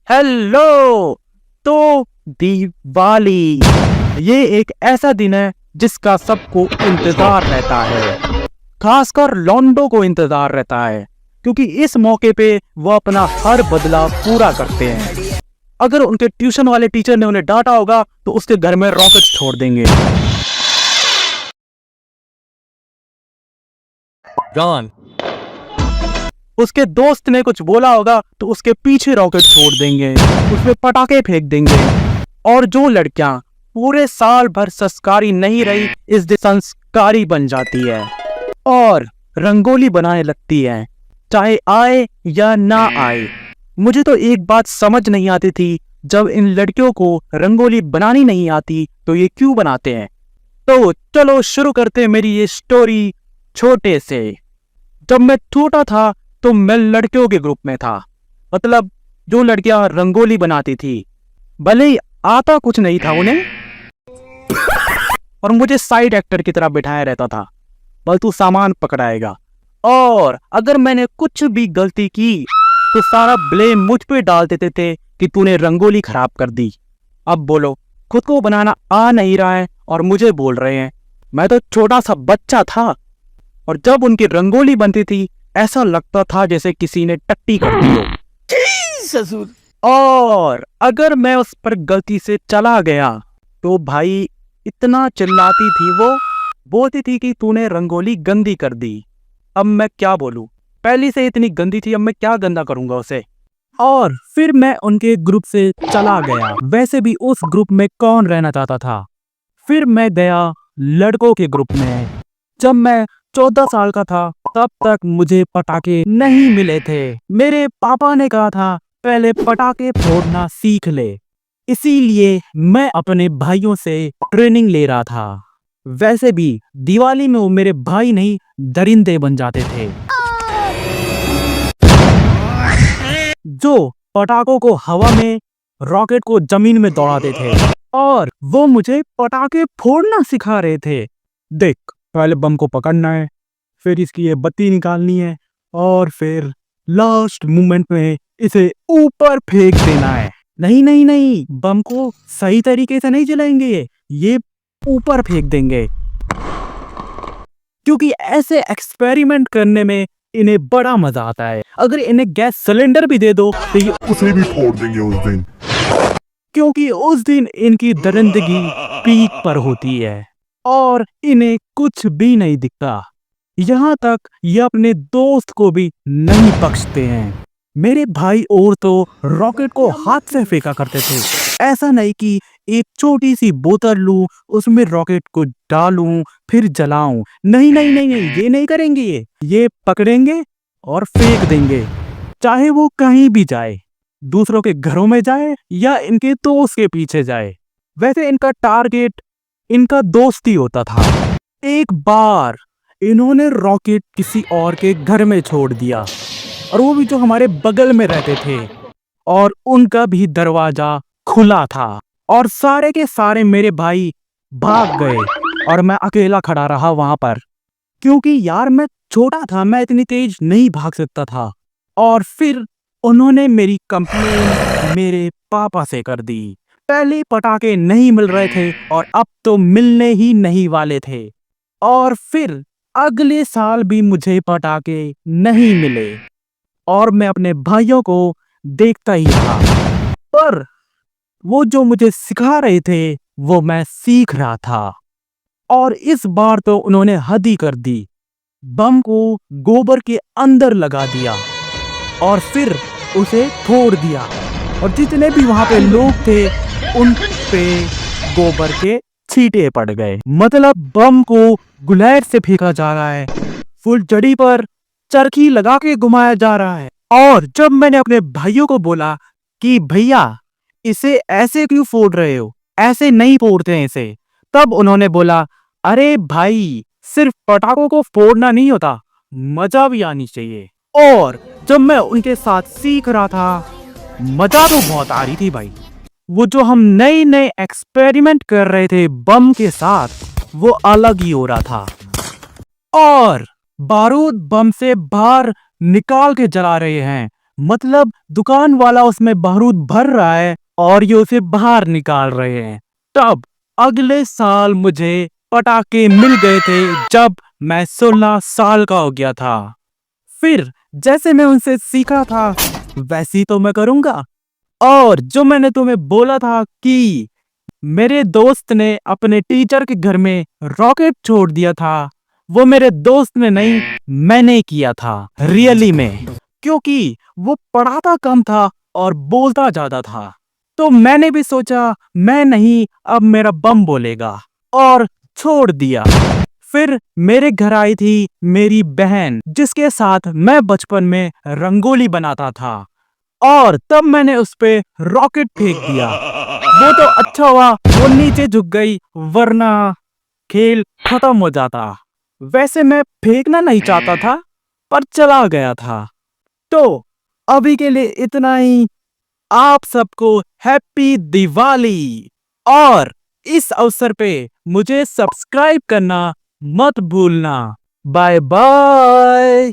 Hello. तो दिवाली ये एक ऐसा दिन है जिसका सबको इंतजार रहता है, खासकर लौंडों को इंतजार रहता है, क्योंकि इस मौके पे वो अपना हर बदलाव पूरा करते हैं। अगर उनके ट्यूशन वाले टीचर ने उन्हें डांटा होगा तो उसके घर में रॉकेट छोड़ देंगे। Gone. उसके दोस्त ने कुछ बोला होगा तो उसके पीछे रॉकेट छोड़ देंगे, उसमें पटाखे फेंक देंगे। और जो लड़कियां पूरे साल भर संस्कारी नहीं रही, इस दिन संस्कारी बन जाती है और रंगोली बनाने लगती है, चाहे आए या ना आए। मुझे तो एक बात समझ नहीं आती थी, जब इन लड़कियों को रंगोली बनानी नहीं आती तो ये क्यों बनाते हैं। तो चलो शुरू करते हैं मेरी ये स्टोरी छोटे से। जब मैं छोटा था तो मैं लड़कियों के ग्रुप में था, मतलब जो लड़कियां रंगोली बनाती थी। भले ही आता कुछ नहीं था उन्हें, और मुझे साइड एक्टर की तरह बिठाया रहता था, बस तू सामान पकड़ाएगा। और अगर मैंने कुछ भी गलती की तो सारा ब्लेम मुझ पे डाल देते थे कि तूने रंगोली खराब कर दी। अब बोलो, खुद को बनाना आ नहीं रहा है और मुझे बोल रहे हैं। मैं तो छोटा सा बच्चा था, और जब उनकी रंगोली बनती थी ऐसा लगता था जैसे किसी ने टट्टी कर दी हो। ससुर। और अगर मैं उस पर गलती से चला गया तो भाई इतना चिल्लाती थी वो, बोलती थी कि तूने रंगोली गंदी कर दी। अब मैं क्या बोलूं, पहली से इतनी गंदी थी, अब मैं क्या गंदा करूंगा उसे। और फिर मैं उनके ग्रुप से चला गया। वैसे भी उस ग्रुप में कौन रहना चाहता था। फिर मैं गया लड़कों के ग्रुप में। जब मैं 14 साल का था तब तक मुझे पटाखे नहीं मिले थे। मेरे पापा ने कहा था पहले पटाखे फोड़ना सीख ले, इसीलिए मैं अपने भाइयों से ट्रेनिंग ले रहा था। वैसे भी दिवाली में वो मेरे भाई नहीं दरिंदे बन जाते थे, जो पटाखों को हवा में, रॉकेट को जमीन में दौड़ाते थे। और वो मुझे पटाखे फोड़ना सिखा रहे थे। देख, पहले बम को पकड़ना है, फिर इसकी ये बत्ती निकालनी है, और फिर लास्ट मोमेंट में इसे ऊपर फेंक देना है। नहीं नहीं नहीं, बम को सही तरीके से नहीं जलाएंगे, ये ऊपर फेंक देंगे, क्योंकि ऐसे एक्सपेरिमेंट करने में इन्हें बड़ा मजा आता है। अगर इन्हें गैस सिलेंडर भी दे दो तो ये उसे भी फोड़ देंगे उस दिन। क्योंकि उस दिन इनकी दरिंदगी पीक पर होती है और इन्हें कुछ भी नहीं दिखता। यहाँ तक ये अपने दोस्त को भी नहीं बख्शते हैं। मेरे भाई और तो रॉकेट को हाथ से फेंका करते थे। ऐसा नहीं कि एक छोटी सी बोतल लूं, उसमें रॉकेट को डालूं, फिर जलाऊं। नहीं नहीं नहीं नहीं, ये नहीं करेंगे। ये पकड़ेंगे और फेंक देंगे, चाहे वो कहीं भी जाए, दूसरों के घरों में जाए या इनके दोस्त के पीछे जाए। वैसे इनका टारगेट इनका दोस्त ही होता था। एक बार इन्होंने रॉकेट किसी और के घर में छोड़ दिया, और वो भी जो हमारे बगल में रहते थे, और उनका भी दरवाजा खुला था। और सारे के सारे मेरे भाई भाग गए और मैं अकेला खड़ा रहा वहां पर, क्योंकि यार मैं छोटा था, मैं इतनी तेज नहीं भाग सकता था। और फिर उन्होंने मेरी कंप्लेन मेरे पापा से कर दी। पहले पटाखे नहीं मिल रहे थे और अब तो मिलने ही नहीं वाले थे। और फिर अगले साल भी मुझे पटाखे नहीं मिले और मैं अपने भाइयों को देखता ही रहा। पर वो जो मुझे सिखा रहे थे वो मैं सीख रहा था, और इस बार तो उन्होंने हद ही कर दी। बम को गोबर के अंदर लगा दिया और फिर उसे फोड़ दिया, और जितने भी वहां पे लोग थे उन पे गोबर के छींटे पड़ गए। मतलब बम को गुलैट से फेंका जा रहा है, फुलझड़ी पर चरखी लगा के घुमाया जा रहा है। और जब मैंने अपने भाइयों को बोला कि भैया इसे ऐसे क्यों फोड़ रहे हो, ऐसे नहीं फोड़ते हैं इसे, तब उन्होंने बोला अरे भाई, सिर्फ पटाखों को फोड़ना नहीं होता, मजा भी आनी चाहिए। और जब मैं उनके साथ सीख रहा था, मजा तो बहुत आ रही थी भाई। वो जो हम नए नए एक्सपेरिमेंट कर रहे थे बम के साथ, वो अलग ही हो रहा था। और बारूद बम से बाहर निकाल के जला रहे हैं, मतलब दुकान वाला उसमें बारूद भर रहा है और ये उसे बाहर निकाल रहे हैं। तब अगले साल मुझे पटाखे मिल गए थे जब मैं 16 साल का हो गया था। फिर जैसे मैं उनसे सीखा था वैसे ही तो मैं करूंगा। और जो मैंने तुम्हें बोला था कि मेरे दोस्त ने अपने टीचर के घर में रॉकेट छोड़ दिया था, वो मेरे दोस्त ने नहीं, मैंने किया था रियली में। क्योंकि वो पढ़ाता कम था और बोलता ज्यादा था, तो मैंने भी सोचा मैं नहीं, अब मेरा बम बोलेगा, और छोड़ दिया। फिर मेरे घर आई थी मेरी बहन जिसके साथ मैं बचपन में रंगोली बनाता था, और तब मैंने उस पे रॉकेट फेंक दिया। वो तो अच्छा हुआ वो नीचे झुक गई, वरना खेल खत्म हो जाता। वैसे मैं फेंकना नहीं चाहता था पर चला गया था। तो अभी के लिए इतना ही। आप सबको हैप्पी दिवाली, और इस अवसर पे मुझे सब्सक्राइब करना मत भूलना। Bye bye.